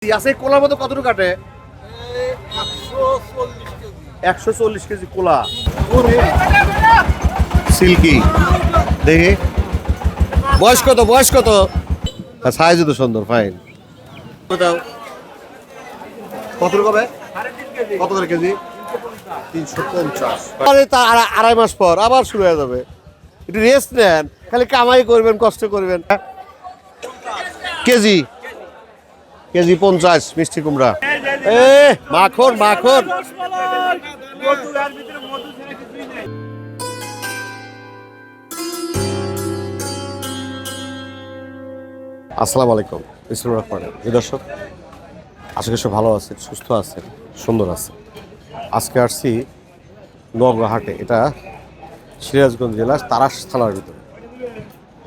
আছে কোলার মতো কতটুকু কাটে? 140 কেজি কোলা সিল্কি। দেখি বয়স কত? বয়স কত? সাইজও তো সুন্দর, ফাইন। কতটুকু হবে? কত করে কেজি? 350। তার আড়াই মাস পর আবার শুরু হয়ে যাবে। একটু রেস্ট নেন, খালি কামাই করবেন, কষ্ট করবেন। কেজি কেজি 50 মিষ্টি কুমড়া। মাখন মাখন। আসসালামু আলাইকুম। ইসলাম রহমান। দর্শক, আজকে সব ভালো আছেন, সুস্থ আছেন, সুন্দর আছে। আজকে আসছি নওগাঁ হাটে। এটা সিরাজগঞ্জ জেলার তারাস থানার ভিতরে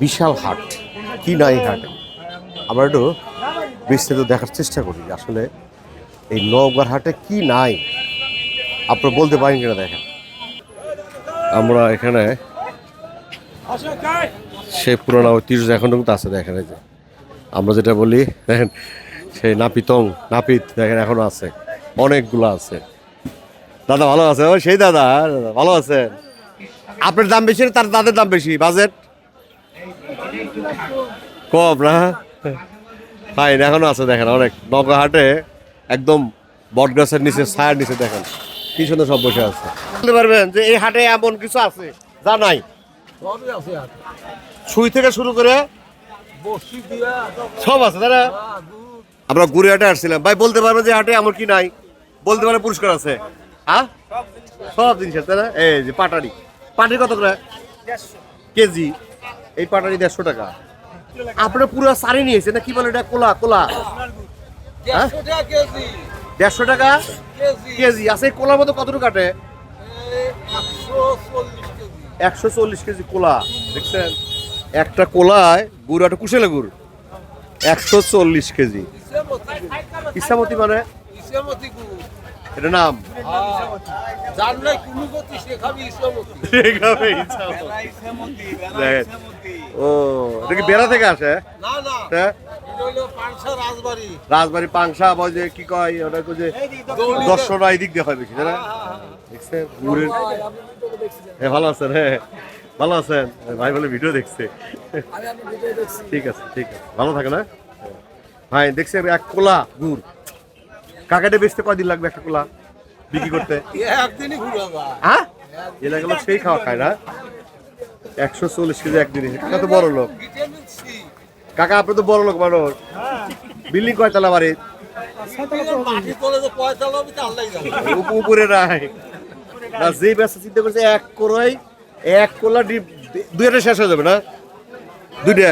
বিশাল হাট। কি নাই হাটে, আমরা একটু বিস্তারিত দেখার চেষ্টা করি আসলে এই নওগাঁ হাটে কি নাই। আপনারা বলতে পারেন কিনা দেখেন। আমরা এখানে সে পুরোনো ঐতিহ্য এখন কিন্তু আছে। দেখেন এই যে আমরা যেটা বলি, দেখেন সেই নাপিত দেখেন এখনো আছে, অনেকগুলো আছে। দাদা ভালো আছে? ও সেই দাদা ভালো আছে। আপনার দাম বেশি, তার দাদের দাম বেশি, বাজেট কম না? ফাইন, এখনো আছে দেখেন অনেক। নওগাঁ হাটে একদম বট গাছের নিচে, ছায়ার নিচে দেখেন কি সুন্দর সব বসে আছে। বলতে পারবেন যে এই হাটে এমন কিছু আছে যা নাই? সুই থেকে শুরু করে সব আছে তারা। আমরা ঘুরে হাটে আসছিলাম ভাই, বলতে পারবেন যে হাটে এমন কি নাই? বলতে পারে পুরস্কার আছে। হ্যাঁ, সব জিনিস আছে না। এই যে পাটারি কত করে কেজি? এই পাটারি 150 টাকা। আপনারা পুরো সারি নিয়েছে না কি বলে এটা? কোলা 150 টাকা কেজি। আছে কোলার মতো কতটুকু কাটে? 140 কেজি কোলা। দেখছেন একটা কোলায় গুড়, একটা কুশেলে গুড় 140 কেজি। ইসামতি মানে এটা নাম? ও, এটা কি বেড়া থেকে আসে? রাজবাড়ি পাংশা যে কি কয় ওটা, যে দর্শনা এই দিক দিয়ে হয় বেশি, তাই না? দেখছেন গুড়ের। হ্যাঁ ভালো আছেন? হ্যাঁ ভালো আছেন ভাই, বলে ভিডিও দেখছে। ঠিক আছে ঠিক আছে, ভালো থাকে না ভাই। দেখছে এক কোলা গুড় কাকাটে বেচতে কয়দিন লাগবে একটা কোলা বিক্রি করতে? হ্যাঁ, এলাকাগুলো সেই খাওয়া খায় না। 140 কেজি একদিনে। কাকা তো বড় লোক। কাকা আপনি তো বড় লোক মানুষ। বিল্ডিং কয়তলা বাড়ি? উপরে নাই না। যে ব্যবসা চিন্তা করছে এক কোলা দুইটা শেষ হয়ে যাবে না? দুইটা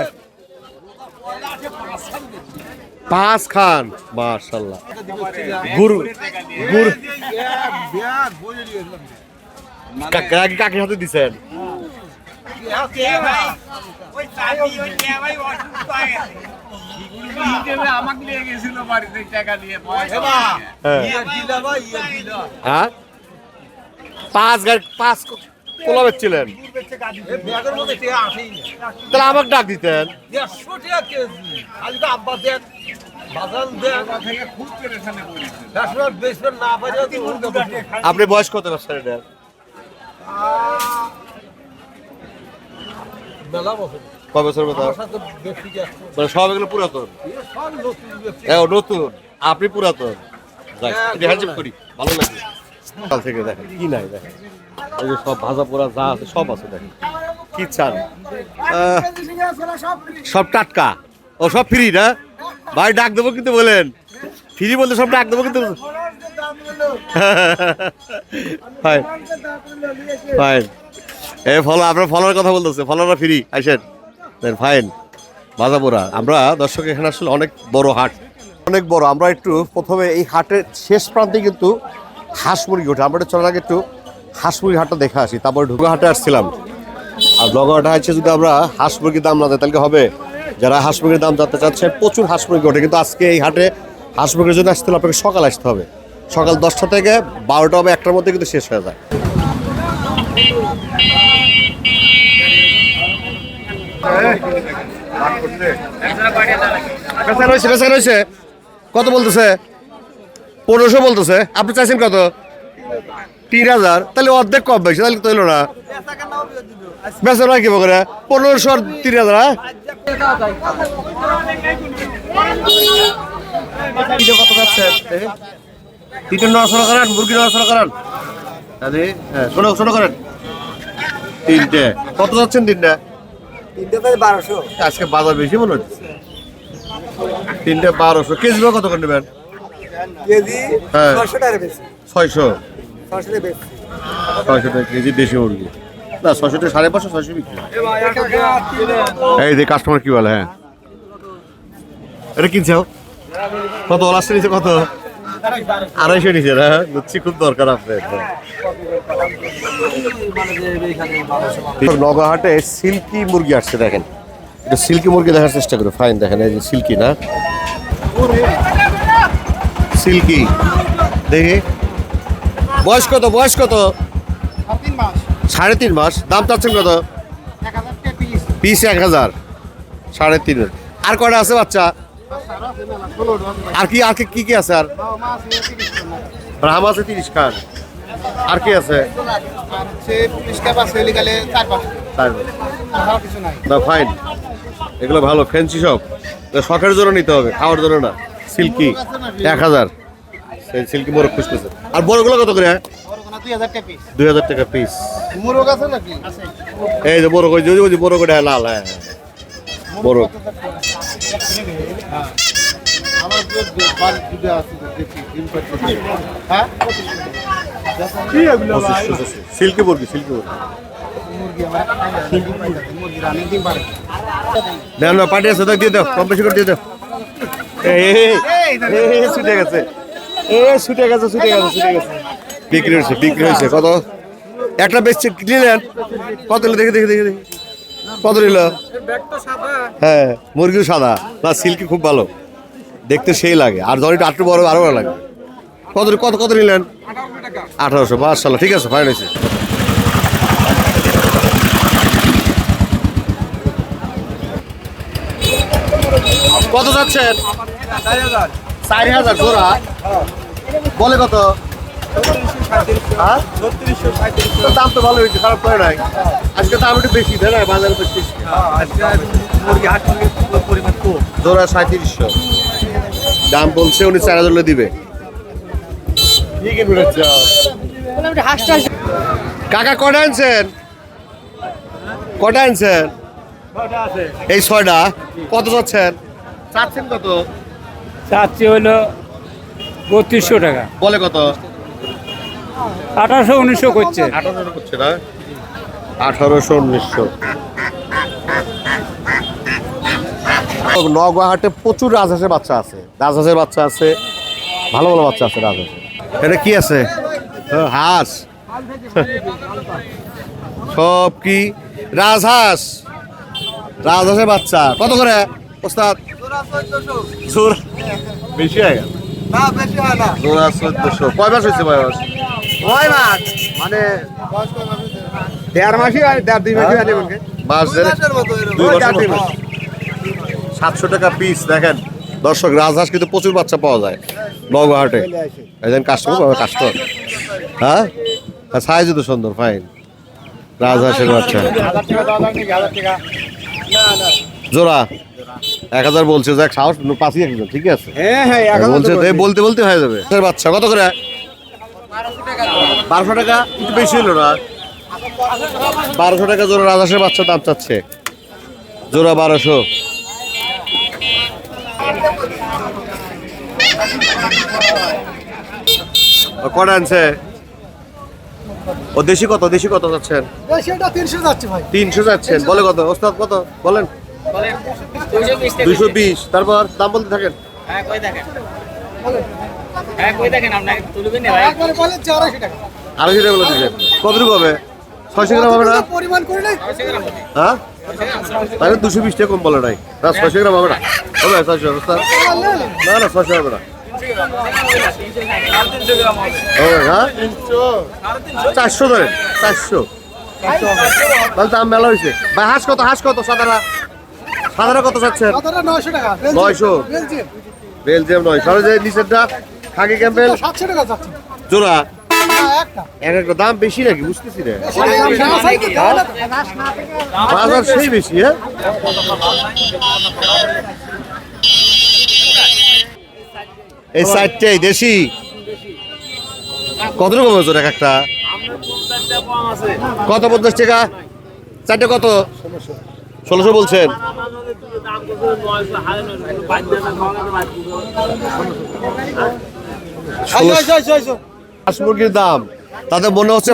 5 খান, মাশাআল্লাহ। গুরু কাকে হাতে দিছেন? হ্যাঁ, 5 কোলা বেচছিলেন, তাহলে আমাকে ডাক দিতেন। আপনি বয়স কত বছর? এটা কয় বছর কথা? সব এগুলো পুরাতন, নতুন। আপনি পুরাতন। করি ভালো লাগে। কাল থেকে দেখেন কি নাই, দেখেন এই যে সব ভাজা পোড়া যা আছে সব আছে। দেখেন কি চান, সব টাটকা। ও সব ফ্রি না ভাই? ডাক দেবো কিন্তু বলেন, ফ্রি বলতে সব ডাক দেবো কিন্তু। Fine fine. ফলো, আপনার ফলোর কথা বলতেছে, ফলোরা ফ্রি আসেন। ফাইন ভাজা পোড়া। আমরা দর্শক এখানে আসলে অনেক বড় হাট, অনেক বড়। আমরা একটু প্রথমে এই হাটের শেষ প্রান্তে কিন্তু হাঁস মুরগি ওঠে। আমরা চলার আগে একটু হাঁস মুরগি হাটটা দেখে আসি, তারপরে ঢুকে হাটে আসছিলাম। আর নওগাঁ হাটে আছে, যদি আমরা হাঁস মুরগির দাম না দেয় তাহলে হবে। যারা হাঁস মুরগির দাম জানতে চাচ্ছে, প্রচুর হাঁস মুরগি ওঠে। কিন্তু আজকে এই হাটে হাঁস মুরগির জন্য আসতে হলে আপনাকে সকাল আসতে হবে। সকাল 10টা থেকে 12টা বা 1টার মধ্যে কিন্তু শেষ হয়ে যায়। কত বলতেছে? 1500 বলতেছে। আপনি চাইছেন কত? 3000। তাহলে অর্ধেক কম বেশি, তাহলে তো হইলো না। বেচা না কি করে? 1500 আর 3000। হ্যাঁ কত যাচ্ছে? তিনটে নড়াচড়া করেন, মুরগি নড়াচড়া করেন। আরে হ্যাঁ, ছোট ছোট করেন। তিনটে কত যাচ্ছেন? তিনটে 1200 আজকে বাজার বেশি মনে হচ্ছে। তিনটে 1200। কেজি বা কত করে নেবেন? কেজি হ্যাঁ 600 টাকা বেশি 600। 600 টাকা বেশি 600 টাকা কেজি দেশি মুরগি। না 600 টাকা 550, 600 বিক্রি। এই যে কাস্টমার কি বলে? হ্যাঁ এটা কিনছো কত? লাস্টে নিচে কত? 250 নিচে না? বুঝছি, খুব দরকার আপনার। নগরহাটে সিল্কি মুরগি আসছে, দেখেন এটা সিল্কি মুরগি দেখার চেষ্টা করো। ফাইন, দেখেন এই যে সিল্কি না, সিল্কি দেখি। বয়স কত? বয়স কত? 3.5 মাস। দাম চাচ্ছেন কত? পিস 1000, 3.5। আর কয়টা আছে বাচ্চা? আর কি আর কি কি আছে? আর রাম আছে 30 খান। আর কি আছে? না ফাইন, এগুলো ভালো ফ্যান্সি সব। শখের জন্য নিতে হবে, খাওয়ার জন্য না। সিল্কি 1000। সিল্কি মোরগ খুঁজতেছে। আর বড়গুলো কত করে? 2000 টাকা পিস। এই যে বড় কই, যদি বড় করে লাল। হ্যাঁ বড়। সিল্কি মুরগি, সিল্কি মুরগি দেন না, পাঠিয়ে আছে, দিয়ে দাও, কম বেশি করে দিয়ে দাও। ছুটে গেছে, ছুটে গেছে, ছুটে গেছে, ছুটে গেছে। বিক্রি হয়েছে, বিক্রি হয়েছে। কত? একটা বেচছে, নিলেন কত? দেখে দেখে দেখে দেখে কত নিল? হ্যাঁ মুরগিও সাদা না, সিল্কি খুব ভালো দেখতে, সেই লাগে। আর ধর একটু বড়, আরো ভালো লাগে। কত কত কত নিলেন? 1800। মাশাআল্লাহ, ঠিক আছে, ফাইন হয়েছে। কত যাচ্ছেন? 4000 জোড়া। বলে কত? দাম তো ভালো হয়েছে, খারাপ করে নাই। আজকে দাম একটু বেশি, তাই না? বাজারে বেশি। জোড়া 3700 দাম বলছে। উনি 4000 দিবে। কাকা কটা আনছেন? কটা আনছেন? এই 6টা। কত যাচ্ছেন? চাচ্ছেন কত? চাচ্ছি হলো 3200 টাকা। বলে কত? 1800 1900 করছে। 1800 করছে না? 1800 1900। নগরহাটে প্রচুর রাজহাঁসের বাচ্চা আছে, রাজহাঁসের বাচ্চা আছে, ভালো ভালো বাচ্চা আছে রাজহাঁসের। এটা কি আছে? হাঁস। সব কি রাজহাঁস? রাজহাঁসের বাচ্চা কত করে ওস্তাদ? জোড়া বেশি হয়ে গেল। জোড়া 1400। কয় মাস হয়েছে বয়স? মানে 1.5 মাসই হয়, 1.5-2 মাসই হয় মনে মাস দেড়, 2 বছর। 700 টাকা পিস। দেখেন দর্শক, রাজহাঁস কিন্তু প্রচুর বাচ্চা পাওয়া যায় নগরহাটে। একজন কাস্টমার, কাস্টমার। হ্যাঁ সাইজও তো সুন্দর, ফাইন। রাজহাঁসের বাচ্চা জোড়া 1000 বলছে। যাক, সাহস পাঁচই একজন, ঠিক আছে। বলছে বলতে বলতে হয়ে যাবে। বাচ্চা কত করে? 1200 টাকা। একটু বেশি হলো না? 1200 টাকা জোড়া রাজহাঁসের বাচ্চা দাম চাচ্ছে। জোড়া 1200। কটা আনছে? ও দেশি কত? দেশি কত যাচ্ছেন? 300 যাচ্ছে ভাই। 300 যাচ্ছেন। বলে কত ওস্তাদ? কত বলেন? 220। তারপর দাম বলতে থাকেন। বলে 400 টাকা। 250 টাকা বলে দিচ্ছেন। কতটুকু হবে? 600 গ্রাম হবে না? পরিমাণ করে নাই। হ্যাঁ তাহলে 220 টাকা কম বলে নাই না? 600 গ্রাম হবে না? হবে 600 ওস্তাদ? না না 600 হবে না। হবে হ্যাঁ 400 ধরেন, 400। তাহলে দাম মেলা হয়েছে ভাই। হাঁস কত? হাঁস কত? সাদারা সাদারা কত চাচ্ছেন? 900 টাকা। 900। বেলজিয়াম নয়, সরে যে নিচেরটা খাকি ক্যাম্পেল 700 টাকা যাচ্ছে জোড়া। একটা এক একটা দাম বেশি নাকি বুঝতেছি না, হ্যাঁ? বাজার সেই বেশি। হ্যাঁ, এই সাইডটাই দেশি। কত রকম ওজন এক একটা? কত 50 টাকা চারটে? কত 1600 বলছেন? হাঁস মুরগির দাম তাদের মনে হচ্ছে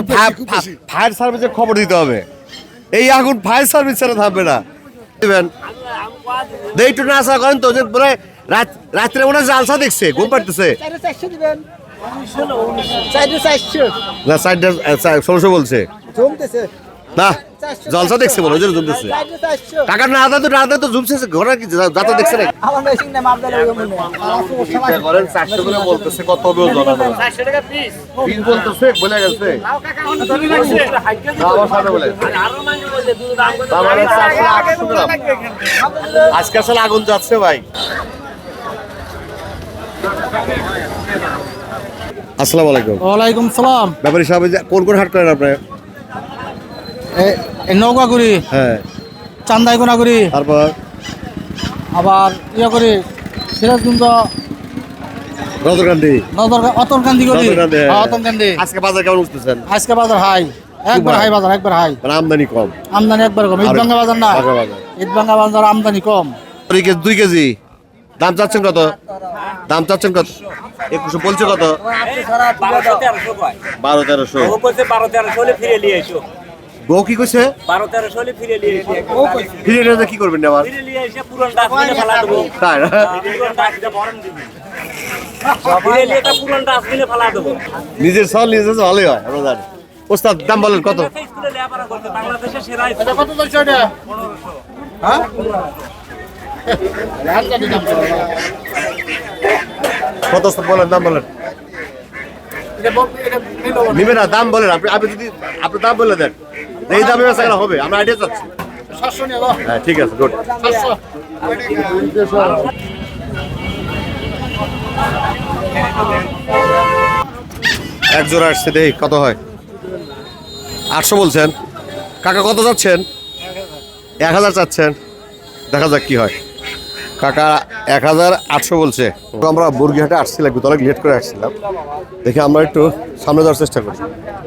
ফায়ার সার্ভিসের খবর দিতে হবে। এই আগুন ফায়ার সার্ভিস ছাড়া থামবে না। দিবেন একটু নাচা করেন তো, যে রাত্রে মনে হয় জালসা দেখছে, ঘুম পাড়তেছে না। 1600 বলছে না, জলসা দেখছে বলে ওই জন্য জমতেছে। টাকা না আদা তো জমছে ঘোরা কি যাতা দেখছে না। করেন 400 করে বলতেছে, কত হবে ওজন? 400 টাকা পিস বলতেছে, বলে গেছে আমার সামনে বলে। আজকে আসলে আগুন যাচ্ছে ভাই। আসসালামু আলাইকুম। ওয়ালাইকুম সালাম। ব্যাপারী সাহেব, কোন কোন হাট করেন আপনি? নৌকাগুড়ি, হ্যাঁ, চান্দাইগুনাগুড়ি, তারপর আবার ইয়ে করি সিরাজগঞ্জ, রতনকান্দি, অতনকান্দি করি। রতনকান্দি, হ্যাঁ। অতনকান্দি। আজকে বাজার কেমন বুঝতেছেন? আজকে বাজার হাই, একবার high? হাই বাজার, একবার হাই। মানে আমদানি কম, আমদানি একবার কম। আর- ঈদভাঙ্গা বাজার না, বাজার বাজার। ঈদভাঙ্গা বাজার আমদানি কম। 2 কেজি দাম চাচ্ছেন কত? দাম চাচ্ছেন কত? 2100 বলছে কত? 1200-1300। বউ কি কইছে? 1200 ফিরে নিয়ে এসে ফিরে নিয়ে কি করবেন আবার? ফিরে নিয়ে এসে পুরন ডাস্টবিনে ফেলা দেবো। তাই না? পুরন ডাস্টবিনে ভরণ দিবি। ফিরে নিয়ে একটা পুরন ডাস্টবিনে ফেলা দেবো। নিজের সল নিজে ভালোই হয়, আমরা জানি। ওস্তাদ দাম বলেন কত? স্কুলে লেখাপড়া করতে বাংলাদেশে সেরা এটা কত চলছে এটা? হ্যাঁ? কত ওস্তাদ বলেন, দাম বলেন। নিবে না, দাম বলেন। আপনি যদি আপনি দাম বলে দেন, এই দামে বেচা কেনা হবে, আমরা আইডিয়া চাচ্ছি। 700 নিয়ে দাও। হ্যাঁ, ঠিক আছে, গুড। 700। এক জোড়া আসছে, দেখি কত হয়। 800 বলছেন কাকা, কত যাচ্ছেন? 1000 চাচ্ছেন, দেখা যাক কি হয়। কাকা 1800 বলছে। তো আমরা বর্গিহাটে আসছিলাম, কিন্তু অনেক লেট করে আসছিলাম, দেখি আমরা একটু সামনে যাওয়ার চেষ্টা করি।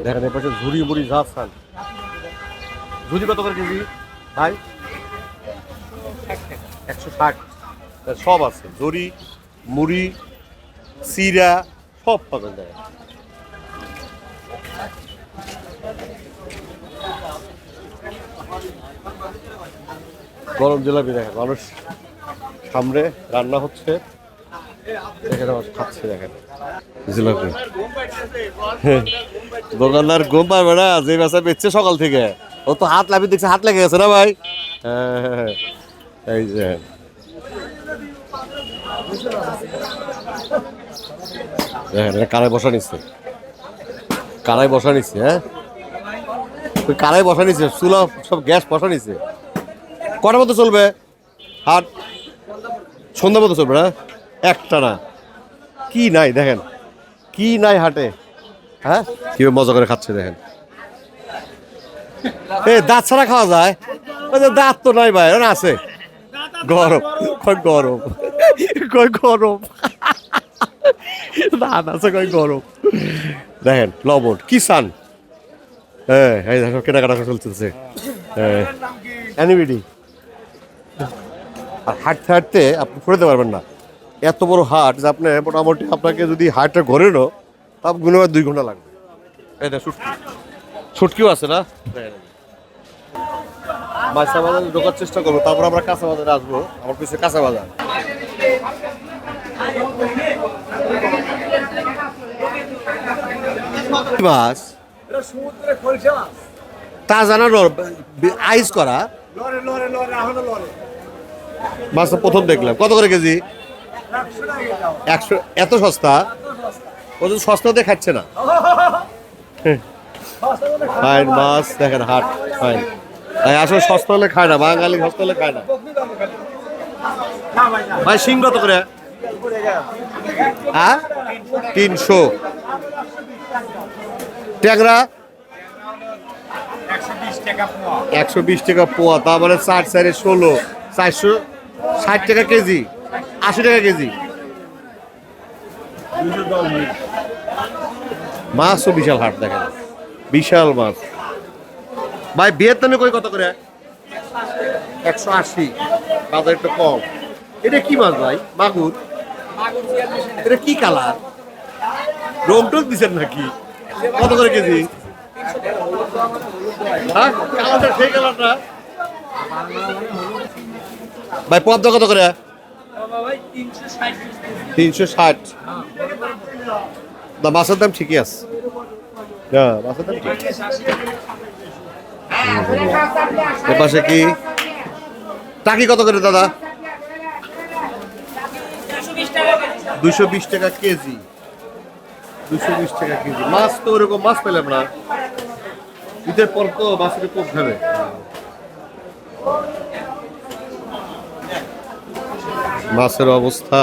দেখেন এর পাশে ঝুড়ি মুড়ি যা খান। ঝুড়ি কত করে কেজি ভাই? 160। সব আছে, ঝুড়ি মুড়ি চিরা সব পাবেন যায়। গরম জিলাপি দেখেন, মানুষ সামনে রান্না হচ্ছে, দেখেন আমার খাচ্ছে, দেখেন জিলাপি। দোকানদার ঘুম পাবে না, যে বেচা বেচছে সকাল থেকে, ও তো হাত লাফি দেখছে, হাত লেগে গেছে না ভাই? হ্যাঁ, এই যে দেখেন এটা কারাই বসা নিচ্ছে, কারাই বসা নিচ্ছে। হ্যাঁ, কারাই বসা নিচ্ছে, চুলা সব গ্যাস বসা নিচ্ছে। কটার মতো চলবে হাট? সন্ধ্যা মতো চলবে না, একটা না। কি নাই দেখেন, কি নাই হাটে। হ্যাঁ, কিভাবে মজা করে খাচ্ছে দেখেন। এ দাঁত ছাড়া খাওয়া যায়? ওই যে দাঁত তো নাই ভাই, না আছে। গরম, কয় গরম, কয় গরম, দাঁত আছে, কয় গরম। দেখেন লবণ কি চান? হ্যাঁ, এই দেখো কেনাকাটা চলতেছে। হ্যাঁ, অ্যানিবিডি। আর হাঁটতে হাঁটতে আপনি ফুরাতে পারবেন না, এত বড় হাট যে আপনি মোটামুটি আপনাকে যদি হাটটা ঘোরেনও তাপ গুনে 2 ঘন্টা লাগবে। এই দেখ শুটকি, শুটকিও আছে না? মাছা বাজারে ঢোকার চেষ্টা করবো, তারপর আমরা কাঁচা বাজারে আসবো। আমার পিছনে কাঁচা বাজার। মাছ তাজা না আইস করা মাছটা প্রথম দেখলাম। কত করে কেজি? 100। এত সস্তা? ও তো সস্তাতে খাচ্ছে না। ফাইন মাছ দেখেন, হাট ফাইন। আসলে সস্তা হলে খায় না, বাঙালি সস্তা হলে খায় না। ভাই শিং কত করে? হ্যাঁ 300। ট্যাংরা 120 টাকা পোয়া, তারপরে 4 4 16, 460 টাকা কেজি, 80 টাকা কেজি। মাছও বিশাল হাট দেখেন, বিশাল মাছ। ভাই ভিয়েতনামে কই কত করে? 180, বাজার একটু কম। এটা কি মাছ ভাই? মাগুর? এটা কি কালার? রং টক দিচ্ছেন নাকি? কত করে কেজি? হ্যাঁ কালারটা সেই কালারটা। ভাই পদ্মা কত করে? 360। না মাছের দাম ঠিকই আছে। হ্যাঁ মাছের দাম ঠিক। এপাশে কি টাকি কত করে দাদা? 220 টাকা কেজি। 220 টাকা কেজি। মাছ তো ওরকম মাছ পেলাম না। ঈদের পর তো মাছের খুব খাবে। মাছের অবস্থা।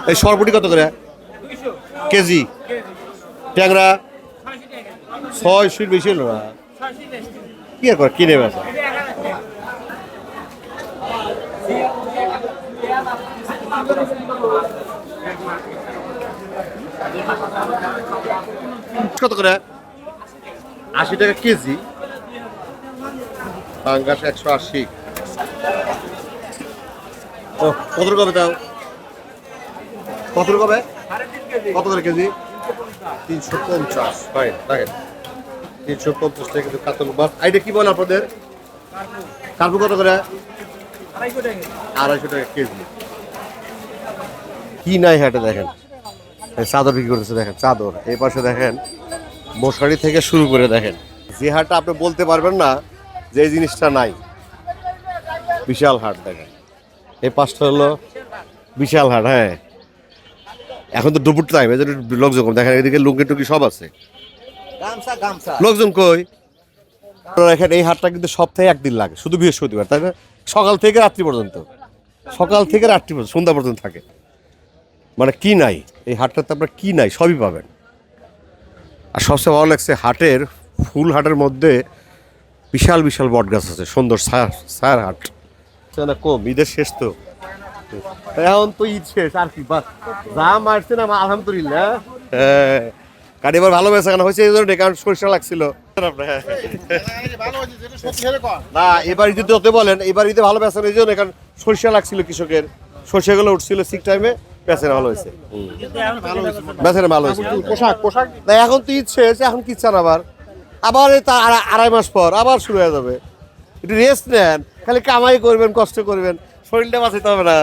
এই সরপুটি কত করে কেজি? ট্যাংরা 600 বেশি হলো না, কি আর করে কিনে বেচা। কত করে? 80 টাকা কেজি। পাঙ্গাস 180। ও কত কবে দাও? কত কবে? কত করে কেজি? 350। ভাই দেখেন 350 টাকা কিন্তু কাতল মাছ। এইটা কি বলে আপনাদের? কার্পু কত করে? 250 টাকা কেজি। কি নাই হাটে দেখেন, চাদর বিক্রি করতেছে দেখেন, চাদর। এই পাশে দেখেন মশারি থেকে শুরু করে দেখেন, যে হাটটা আপনি বলতে পারবেন না যে এই জিনিসটা নাই। বিশাল হাট দেখেন। এই পাশটা হলো বিশাল হাট। হ্যাঁ এখন তো দুপুর টাইম, এই জন্য লোকজন কম। দেখেন এদিকে লুঙ্গি টুঙ্গি সব আছে। লোকজন কই? এখানে এই হাটটা কিন্তু সপ্তাহে একদিন লাগে, শুধু বৃহস্পতিবার, তাই না? সকাল থেকে রাত্রি পর্যন্ত, সকাল থেকে রাত্রি পর্যন্ত, সন্ধ্যা পর্যন্ত থাকে। মানে কি নাই এই হাটটাতে? আপনার কি নাই সবই পাবেন। আর সবচেয়ে ভালো লাগছে হাটের, ফুল হাটের মধ্যে বিশাল বিশাল বট গাছ আছে, সুন্দর ছায়ার হাট। না কম, ঈদের শেষ তো, এখন তো ঈদ শেষ আর কি, বাস যা মারছে না আলহামদুলিল্লাহ। হ্যাঁ কারণ এবার ভালো বেচা কেনা হয়েছে এই জন্য, কারণ সরিষা লাগছিল না। এবার ঈদে তো বলেন, এবার ঈদে ভালো বেচা এই জন্য, কারণ সরিষা লাগছিল কৃষকের, সরিষাগুলো উঠছিল ঠিক টাইমে, বেচারা ভালো হয়েছে। বেচারা ভালো হয়েছে। পোশাক পোশাক না, এখন তো ঈদ শেষ, এখন কি চান আবার? আবার এই তার 2.5 মাস পর আবার শুরু হয়ে যাবে। একটু রেস্ট নেন, খালি কামাই করবেন, কষ্ট করবেন, শরীরটা বাঁচাইতে হবে না।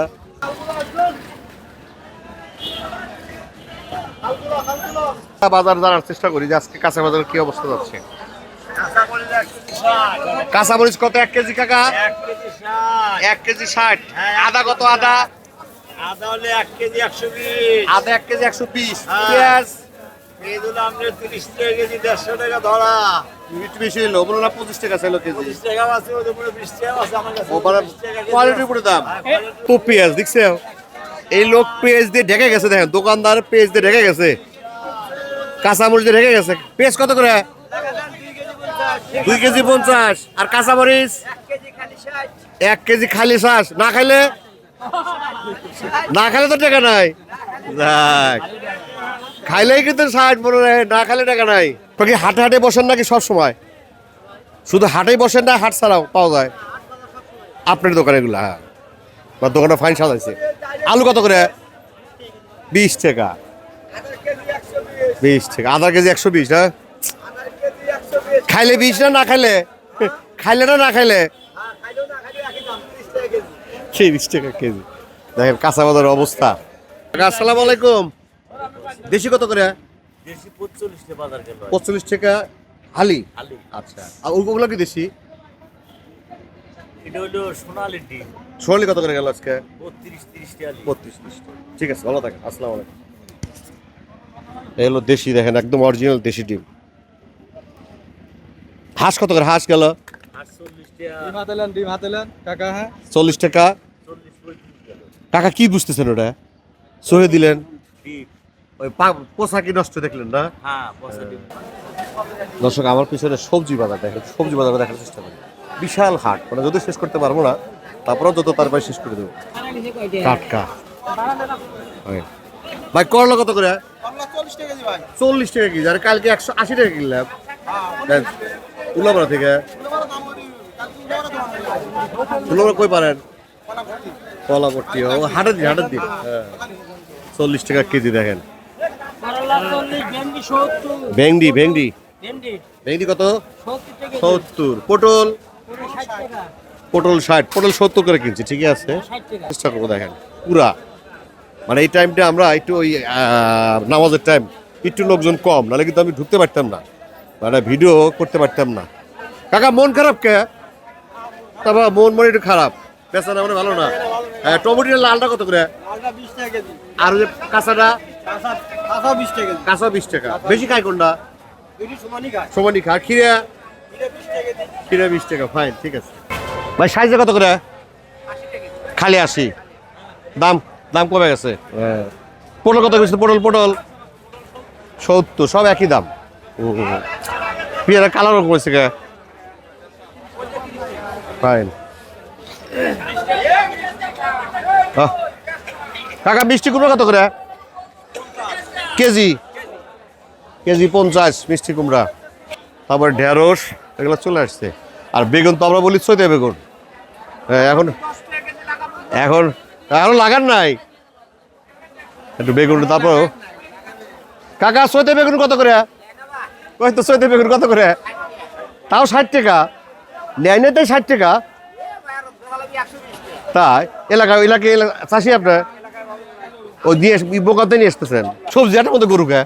বাজার জানার চেষ্টা করি যে আজকে কাঁচা বাজারের কি অবস্থা যাচ্ছে। কাঁচা মরিচ কত 1 কেজি কাকা? 1 কেজি 60। আদা কত? আদা হলে 1 কেজি 120। আদা 1 কেজি 120। পেঁয়াজ এগুলো আমরা 30 টাকা কেজি, 150 টাকা ধরা। একটু বেশি হলো, বলো না 25 টাকা ছিল কেজি। 20 টাকা আছে, ওদের উপরে 20 টাকা আছে আমার কাছে। ওপরে কোয়ালিটির উপরে দাম। তো পেঁয়াজ দেখছে, এই লোক পেঁয়াজ দিয়ে ঢেকে গেছে, দেখেন দোকানদার পেঁয়াজ দিয়ে ঢেকে গেছে, কাঁচামরিচ দিয়ে ঢেকে গেছে। পেঁয়াজ কত করে? 2 কেজি 50। আর কাঁচামরিচ 1 কেজি খালি 60। না খাইলে? না খাইলে তো টাকা নাই। যাক খাইলেই কিন্তু 60 মনে রাখে, না খাইলে টাকা নাই। কি হাটে হাটে বসেন নাকি সব সময়? শুধু হাটেই বসেন না, হাট ছাড়াও পাওয়া যায় আপনার দোকানে এগুলো? হ্যাঁ, বা দোকানটা ফাইন সাজাইছে। আলু কত করে? 20 টাকা। 20 টাকা। আধা কেজি 120। হ্যাঁ খাইলে 20 না, না খাইলে? খাইলে না, না খাইলে? 30 টাকা কেজি। দেখেন কাঁচা বাজারের অবস্থা। আসসালামু আলাইকুম। দেশি কত করে? দেশি 45 টাকা বাজার গেল। 45 টাকা হালি। আচ্ছা, আর ওগুলো কি দেশি? এটা হলো সোনালি ডিম। সোনালি কত করে গেল আজকে? 32-30 টাকা। 32-30 টাকা। ঠিক আছে, ভালো থাকেন। আসসালামু আলাইকুম। এই হলো দেশি, দেখেন একদম অরিজিনাল দেশি ডিম। হাঁস কত করে? হাঁস গেল 40 টাকা। ডিম হাতেলেন কাকা। হ্যাঁ 40 টাকা। 40-35 টাকা। কাকা কি বুঝতেছেন ওটা? সহে দিলেন, ডিম। ওই পোশাক কি নষ্ট দেখলেন না? হ্যাঁ, বসে ডিম। দর্শক আমার পিছনে সবজি বাজার দেখেন, সবজি বাজার দেখার চেষ্টা করি। বিশাল হাট, মানে যদি শেষ করতে পারবো না তারপরেও যত তারপরে শেষ করে দেবো। টাটকা হয়। ভাই করলা কত করে? 40 টাকা কেজি। আর কালকে 180 টাকা কিনলাম উল্লাপাড়া থেকে। উল্লাপাড়া কই পারেন? কলাপট্টি হাটের দিন, হাটের দিন। হ্যাঁ 40 টাকা কেজি দেখেন। ভেন্ডি ভেন্ডি ভেন্ডি কত? 70। পটল পটল 60, পটল 70 করে কিনছি, ঠিকই আছে। চেষ্টা করবো দেখেন পুরা, মানে এই টাইমটা আমরা একটু ওই নামাজের টাইম, একটু লোকজন কম, নাহলে কিন্তু আমি ঢুকতে পারতাম না, মানে ভিডিও করতে পারতাম না। কাকা মন খারাপ কে? তারপর মন একটু খারাপ, বেচারা মানে ভালো না। টমেটোর লালটা কত করে? আর ওই যে কাঁচাটা? কাঁচা 20 টাকা। বেশি খায় কোনটা? সমানি খা। খিরা? খিরা 20 টাকা। ফাইন, ঠিক আছে ভাই। সাইজে কত করে? খালি 80। দাম দাম কমে গেছে। পটল কত গেছে? পটল পটল 70, সব একই দাম। পেয়ারা কালারও করেছে কে? ফাইন। কাকা মিষ্টি কুমড়া কত করে কেজি? কেজি 50 মিষ্টি কুমড়া। তারপর ঢেঁড়স এগুলো চলে আসছে। আর বেগুন তো আমরা বলি চৈতে বেগুন। এখন এখন এখন লাগান নাই একটু বেগুন। তারপর কাকা চৈতে বেগুন কত করে? ওই তো চৈতে বেগুন কত করে? তাও 60 টাকা। নেয় না তাই 60 টাকা। তাই এলাকায় চাষি আপনার ওই দিয়ে বোকাতে নিয়ে আসতেছেন সবজি এটার মধ্যে গরুকে।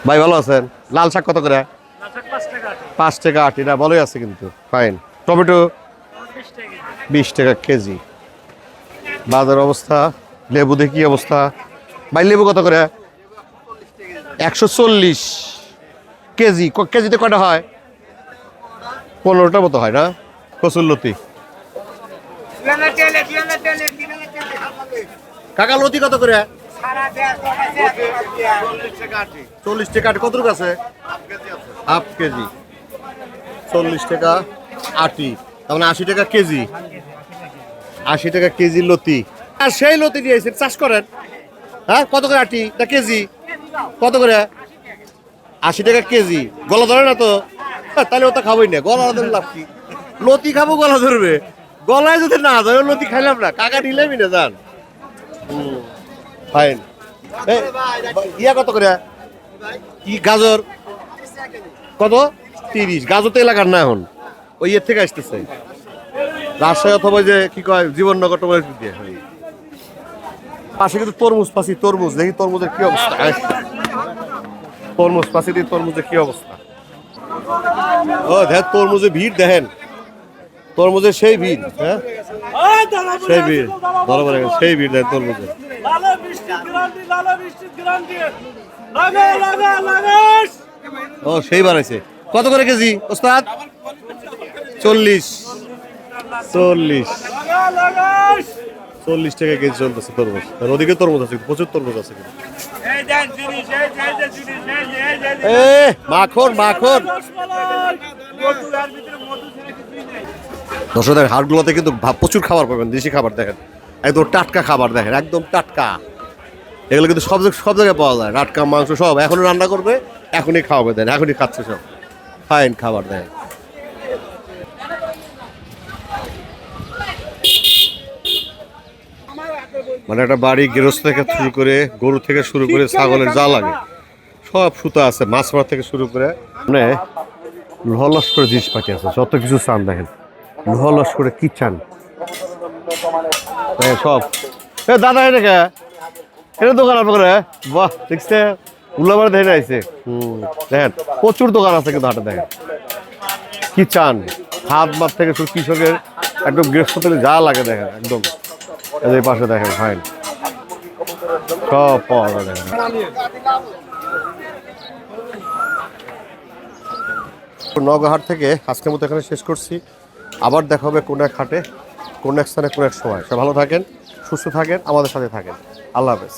ভাই ভালো আছেন? লাল শাক কত করে? 5 টাকা 8। এটা ভালোই আছে কিন্তু। ফাইন। টমেটো 20 টাকা কেজি। বাজার অবস্থা। লেবু দেখি অবস্থা। ভাই লেবু কত করে? 140 কেজি। কেজিতে কটা হয়? 15টা মতো হয় না? কচুর লতি। কাকা লতি কত করে? 40 টাকা। কত রূপ আছে? হাফ কেজি 40 টাকা আটি, তার মানে 80 টাকা কেজি। 80 টাকা কেজি লতি। আর সেই লতি দিয়েছেন চাষ করেন? হ্যাঁ কত করে আটি না কেজি? কত করে? 80 টাকা কেজি। গলা ধরে না তো? তাহলে ওটা খাবোই না। গলা ধরে লাভ কি? লতি খাবো গলা ধরবে? গলায় যদি না ধরে লতি খাইলাম না। কাকা নিলামই না জান। ফাইন। ইয়া কত করে? কি গাজর কত? 30। গাজর তো এলাকার না এখন, ওই ইয়ের থেকে আসতেছে রাজশাহী অথবা যে কি কয় জীবননগর টমের দিয়ে। পাশে কিন্তু তরমুজ পাশি, তরমুজ দেখি তরমুজের কি অবস্থা। তরমুজ পাশে দিয়ে তরমুজের কি অবস্থা। ও দেখ তরমুজের ভিড় দেখেন, তরমুজের সেই ভিড়। হ্যাঁ সেই ভিড় বরাবর, সেই ভিড় দেখেন তরমুজের। ও সেই বাড়াইছে। কত করে কেজি ওস্তাদ? 40 টাকা কেজি চলতেছে তরমুজ। আর ওদিকে তরমুজ আছে, প্রচুর তরমুজ আছে। মাখন মাখন। দর্শকদের হাটগুলোতে কিন্তু প্রচুর খাবার পাবেন, দেশি খাবার দেখেন, একদম টাটকা খাবার দেখেন, একদম টাটকা। এগুলো কিন্তু সব জায়গায় পাওয়া যায়, টাটকা মাংস সব এখনই রান্না করবে, এখনই খাওয়াবে, দেন এখনই খাচ্ছে সব ফাইন খাবার দেয়। মানে একটা বাড়ি গৃহস্থ থেকে শুরু করে, গরু থেকে শুরু করে, ছাগলের যা লাগে সব সুতা আছে, মাছ মারা থেকে শুরু করে, মানে লহলস করে জিনিসপাতি আছে, যত কিছু চান দেখেন, লহলস করে কি চান সব। দাদা এটা এটা দোকান আপনার? বাহ দেখছে উল্লাবার দেখে আইছে। দেখেন প্রচুর দোকান আছে কিন্তু হাটে, দেখেন কি চান, হাত মাত থেকে শুরু কৃষকের একদম গৃহস্থ থেকে যা লাগে দেখেন, একদম এই পাশে দেখেন ফাইন সব পাওয়া যায়। দেখেন নগরহাট থেকে আজকের মতো এখানে শেষ করছি, আবার দেখা হবে কোন এক হাটে। কোন এক স্থানে কোন এক সময়। সব ভালো থাকেন, সুস্থ থাকেন, আমাদের সাথে থাকেন। আল্লাহ হাফেজ।